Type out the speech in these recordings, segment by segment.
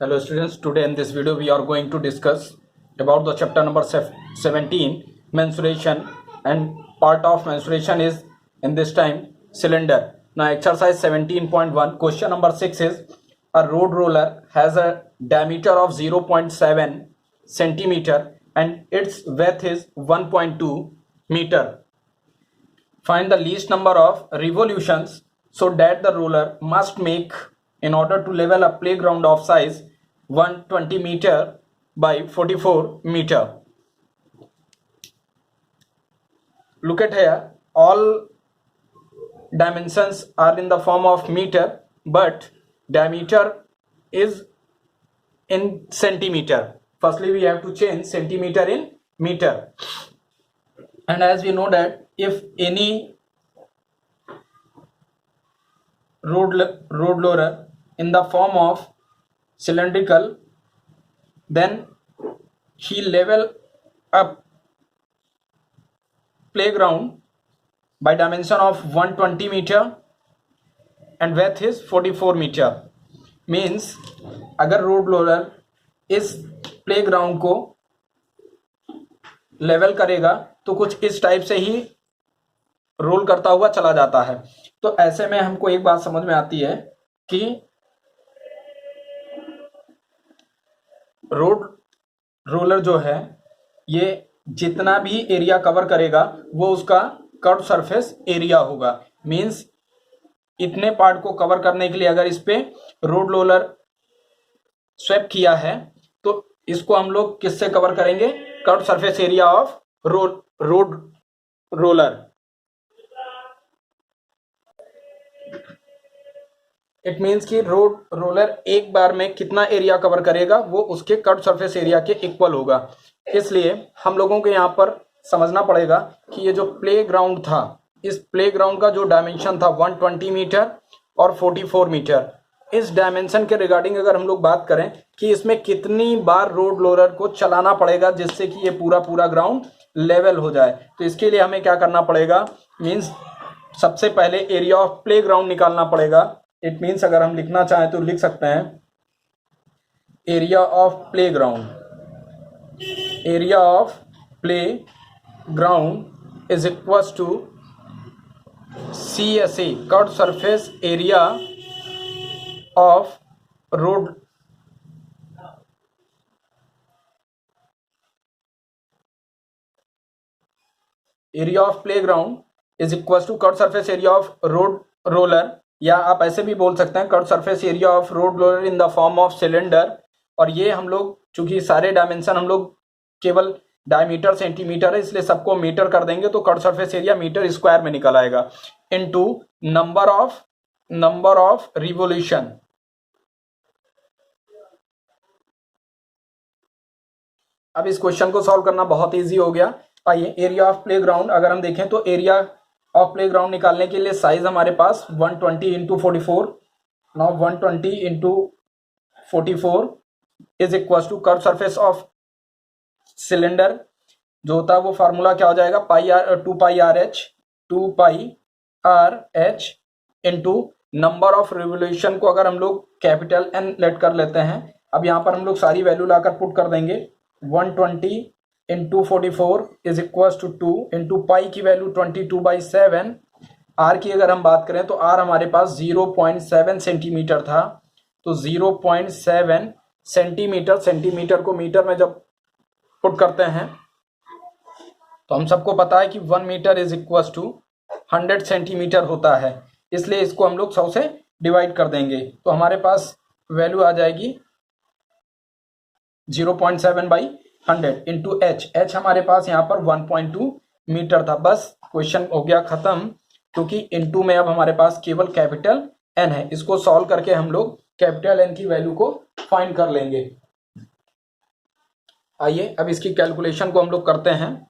Hello students, today in this video we are going to discuss about the chapter number 17, mensuration, and part of mensuration is in this time cylinder. Now exercise 17.1, question number 6 is a road roller has a diameter of 0.7 centimeter and its width is 1.2 meter. Find the least number of revolutions so that the roller must make in order to level a playground of size 120 meter by 44 meter. Look at here, all dimensions are in the form of meter, but diameter is in centimeter. Firstly, we have to change centimeter in meter. And as we know that if any road roller in the form of cylindrical, then he level up playground by dimension of 120 meter and width is 44 meter. Means अगर road roller इस playground को level करेगा तो कुछ इस type से ही role करता हुआ चला जाता है। तो ऐसे में हमको एक बात समझ में आती है कि रोड रोलर जो है ये जितना भी एरिया कवर करेगा वो उसका कर्व सरफेस एरिया होगा। मींस इतने पार्ट को कवर करने के लिए अगर इस पे रोड रोलर स्वेप किया है तो इसको हम लोग किससे कवर करेंगे? Curve surface area of road roller. It means कि रोड रोलर एक बार में कितना एरिया कवर करेगा वो उसके कर्व सरफेस एरिया के इक्वल होगा। इसलिए हम लोगों को यहाँ पर समझना पड़ेगा कि ये जो प्लेग्राउंड था, इस प्लेग्राउंड का जो डायमेंशन था 120 मीटर और 44 मीटर, इस डायमेंशन के रिगार्डिंग अगर हम लोग बात करें कि इसमें कितनी बार रोड रोलर को चलाना पड़ेगा जिससे कि ये पूरा ग्राउंड लेवल हो जाए, तो इसके लिए हमें क्या करना पड़ेगा? मीन्स सबसे पहले एरिया ऑफ प्लेग्राउंड निकालना पड़ेगा। इट मीन्स अगर हम लिखना चाहें तो लिख सकते हैं area of playground, area of playground is equal to CSA, curve surface area of road area of playground is equal to curve surface area of road roller, या आप ऐसे भी बोल सकते हैं curve surface area of road roller in the form of cylinder. और ये हम लोग चूंकि सारे डायमेंशन हम लोग केवल डायमीटर सेंटीमीटर है इसलिए सबको मीटर कर देंगे तो curve surface area metre square में निकल आएगा इनटू नंबर ऑफ रिवोल्यूशन। अब इस क्वेश्चन को सॉल्व करना बहुत इजी हो गया। आइए एरिया ऑफ प्लेग्राउंड अगर हम देखें तो एरिया ऑफ प्लेग्राउंड निकालने के लिए साइज हमारे पास 120 into 44, now 120 into 44 is equal to curve surface of cylinder जो होता है वो फार्मूला क्या हो जाएगा? 2 pi R H into number of revolution को अगर हम लोग कैपिटल N लेट कर लेते हैं। अब यहाँ पर हम लोग सारी वैल्यू लाकर पुट कर देंगे। 120 into 44 is equal to 2 into pi की वैल्यू 22/7। आर की अगर हम बात करें तो आर हमारे पास 0.7 सेंटीमीटर था, तो 0.7 सेंटीमीटर, सेंटीमीटर को मीटर में जब पुट करते हैं तो हम सबको पता है कि 1 metre is equal to 100 centimetre होता है, इसलिए इसको हम लोग 100 से डिवाइड कर देंगे तो हमारे पास वैल्यू आ जाएगी 0.7/100 इंटू एच हमारे पास यहाँ पर 1.2 मीटर था। बस क्वेश्चन हो गया खत्म, क्योंकि इंटू में अब हमारे पास केवल कैपिटल N है। इसको सॉल्व करके हम लोग कैपिटल N की वैल्यू को फाइंड कर लेंगे। आइए अब इसकी कैलकुलेशन को हम लोग करते हैं।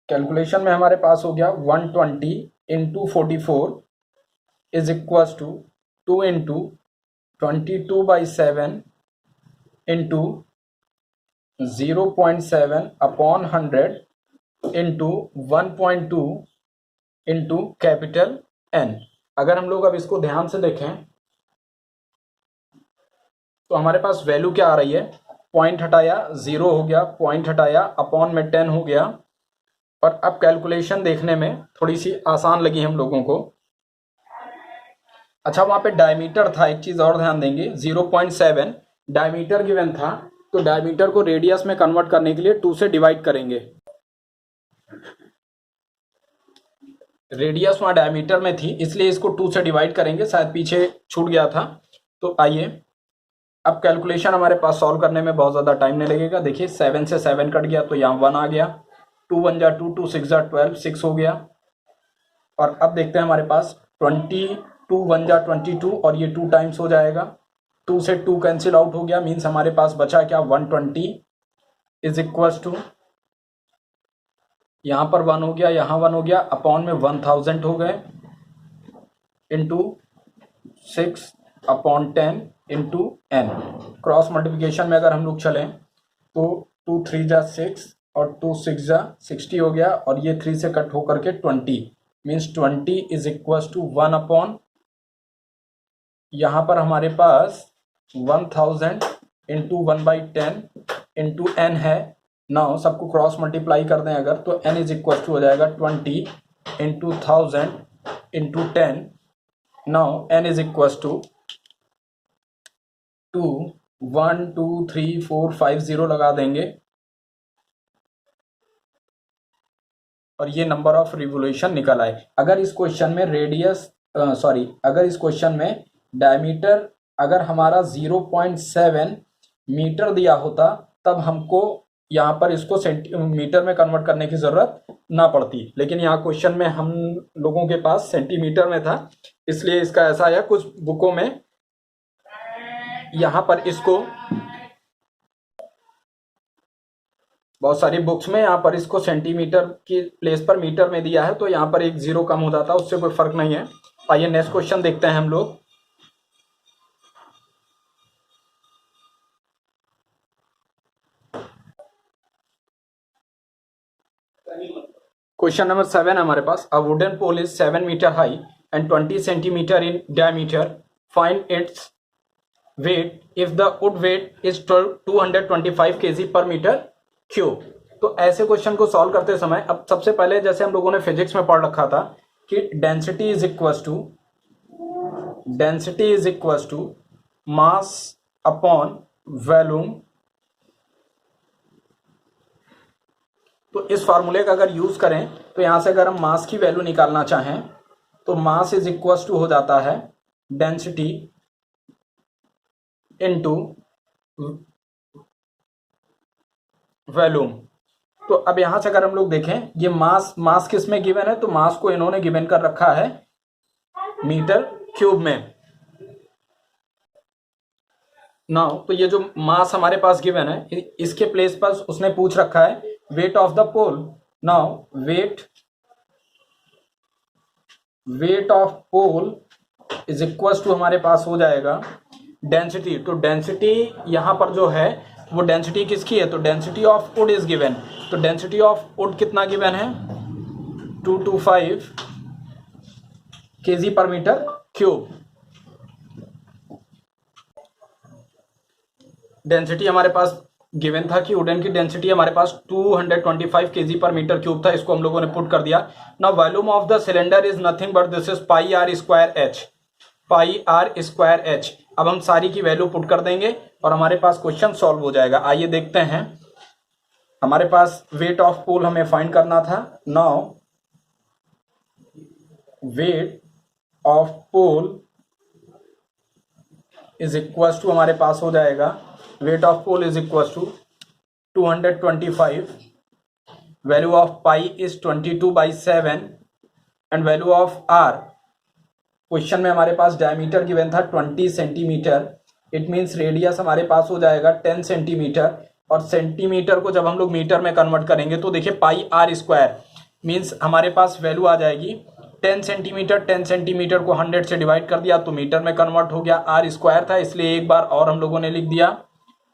कैलकुलेशन में हमारे पास हो गया 120 into 44 is equal to 2 into 22/7 into 0.7 upon 100 into 1.2 into capital N। अगर हम लोग अब इसको ध्यान से देखें तो हमारे पास वैल्यू क्या आ रही है, पॉइंट हटाया 0 हो गया, पॉइंट हटाया अपॉन में 10 हो गया। और अब कैलकुलेशन देखने में थोड़ी सी आसान लगी हम लोगों को। अच्छा, वहां पे डायमीटर था, एक चीज और ध्यान देंगे, 0.7 डायमीटर गिवन था, तो डायमीटर को रेडियस में कन्वर्ट करने के लिए 2 से डिवाइड करेंगे। रेडियस वहां डायमीटर में थी इसलिए इसको 2 से डिवाइड करेंगे, शायद पीछे छूट गया था। तो आइए अब कैलकुलेशन हमारे पास सॉल्व करने में बहुत ज़्यादा टाइम नहीं लगेगा। देखिए 7 से 7 कट गया तो यहाँ 1 आ गया, 2 1 जा 2, 2 6 जा 12, 6 हो गया। और अब देखते हैं हमारे पास 22 1 जा 22 और ये 2 टाइम्स हो जाएगा, 2 से 2 कैंसिल आउट हो गया, मीन्स हमारे पास बचा क्या 120 इज इक्वल्स टू, यहाँ पर 1 हो गया, यहाँ 1 हो गया, अपॉन में 1000 हो गए into 6 upon 10 into N। Cross multiplication में अगर हम लोग चलें तो 2 3 जा 6 और 2 6 जा 60 हो गया, और ये 3 से कट होकर के 20, means 20 is equal to 1 upon, यहाँ पर हमारे पास 1000 इंटू 1/10 इंटू N है। नाउ सबको क्रॉस मल्टीप्लाई कर दें अगर, तो N इज इक्वल टू हो जाएगा 20 into 1000 into 10। Now N is equal to 2 1 2 3 4 5 0 लगा देंगे, और ये नंबर ऑफ रिवोल्यूशन निकल आए। अगर इस क्वेश्चन में रेडियस अगर इस क्वेश्चन में डायमीटर अगर हमारा 0.7 मीटर दिया होता तब हमको यहाँ पर इसको सेंटीमीटर में कन्वर्ट करने की जरूरत ना पड़ती, लेकिन यहाँ क्वेश्चन में हम लोगों के पास सेंटीमीटर में था, इसलिए इसका ऐसा आया। कुछ बुकों में यहाँ पर इसको, बहुत सारी बुक्स में यहाँ पर इसको सेंटीमीटर की प्लेस पर मीटर में दिया है, तो यहाँ पर एक 0 कम हो जाता है, उससे कोई फर्क नहीं है। आइए नेक्स्ट क्वेश्चन देखते हैं हम लोग। क्वेश्चन नंबर 7 हमारे पास, a wooden pole is 7 metre high and 20 centimetre in diameter, find its weight if the wood weight is 225 kg पर मीटर क्यूब। तो ऐसे क्वेश्चन को सॉल्व करते समय अब सबसे पहले जैसे हम लोगों ने फिजिक्स में पढ़ रखा था कि density is equal to mass upon volume. तो इस फार्मूले का अगर यूज करें तो यहां से अगर हम मास की वैल्यू निकालना चाहें तो मास इज इक्वल टू हो जाता है डेंसिटी इनटू वॉल्यूम। तो अब यहां से अगर हम लोग देखें ये मास किस में गिवन है, तो मास को इन्होंने गिवन कर रखा है मीटर क्यूब में। नाउ तो ये जो मास हमारे पास गिवन है इसके प्लेस पर उसने पूछ रखा है weight of the pole. Now weight of pole is equal to हमारे पास हो जाएगा डेंसिटी। तो डेंसिटी यहां पर जो है वो डेंसिटी किसकी है, तो density of would is given. तो डेंसिटी ऑफ वुड कितना गिवन है 225 kg पर मीटर क्यूब। डेंसिटी हमारे पास गिवन था कि वुडन की डेंसिटी हमारे पास 225 kg पर मीटर क्यूब था, इसको हम लोगों ने पुट कर दिया। Now volume of the cylinder is nothing but this is pi r square h. अब हम सारी की वैल्यू पुट कर देंगे और हमारे पास क्वेश्चन सॉल्व हो जाएगा। आइए देखते हैं, हमारे पास वेट ऑफ पोल हमें फाइंड करना था। Now weight of pole is equal to हमारे पास हो जाएगा weight of pole is equal to 225, value of pi is 22/7 and value of r, question में हमारे पास डायमीटर गिवन था 20 सेंटीमीटर, इट मीन्स रेडियस हमारे पास हो जाएगा 10 सेंटीमीटर। और सेंटीमीटर को जब हम लोग मीटर में कन्वर्ट करेंगे तो देखिए पाई आर स्क्वायर मीन्स हमारे पास वैल्यू आ जाएगी 10 सेंटीमीटर को 100 से डिवाइड कर दिया तो मीटर में कन्वर्ट हो गया। आर स्क्वायर था इसलिए एक बार और हम लोगों ने लिख दिया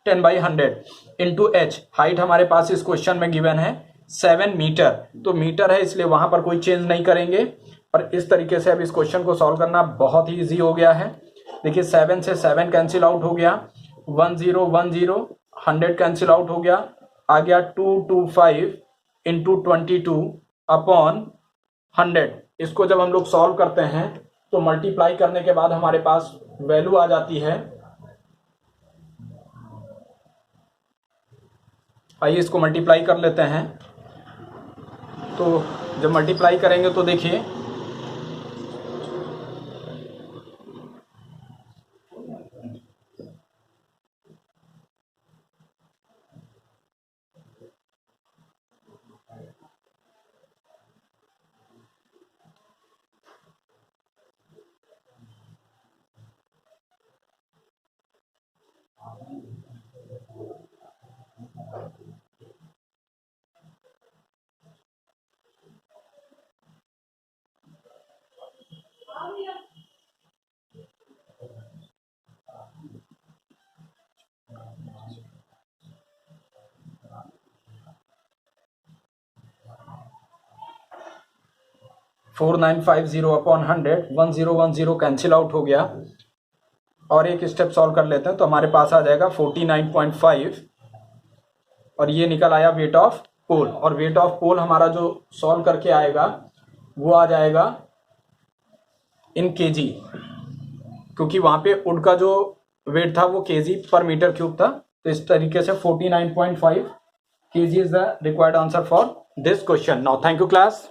10/100 इंटू एच। हाइट हमारे पास इस क्वेश्चन में गिवन है 7 मीटर, तो मीटर है इसलिए वहां पर कोई चेंज नहीं करेंगे। और इस तरीके से अब इस क्वेश्चन को सॉल्व करना बहुत ही ईजी हो गया है। देखिए 7 से 7 कैंसिल आउट हो गया, 1 0 1 0, 100 कैंसिल आउट हो गया, आ गया 225 इंटू 22 अपॉन 100। इसको जब हम लोग सॉल्व करते हैं तो मल्टीप्लाई करने के बाद हमारे पास वैल्यू आ जाती है, आइए इसको मल्टीप्लाई कर लेते हैं। तो जब मल्टीप्लाई करेंगे तो देखिए 4950 अपॉन 100, 1010 कैंसिल आउट हो गया। और एक स्टेप सॉल्व कर लेते हैं तो हमारे पास आ जाएगा 49.5 और ये निकल आया वेट ऑफ पोल। और वेट ऑफ पोल हमारा जो सॉल्व करके आएगा वो आ जाएगा इन केजी, क्योंकि वहां पे वुड का जो वेट था वो केजी पर मीटर क्यूब था। तो इस तरीके से 49.5 kg is the required answer for this question. Now thank you class.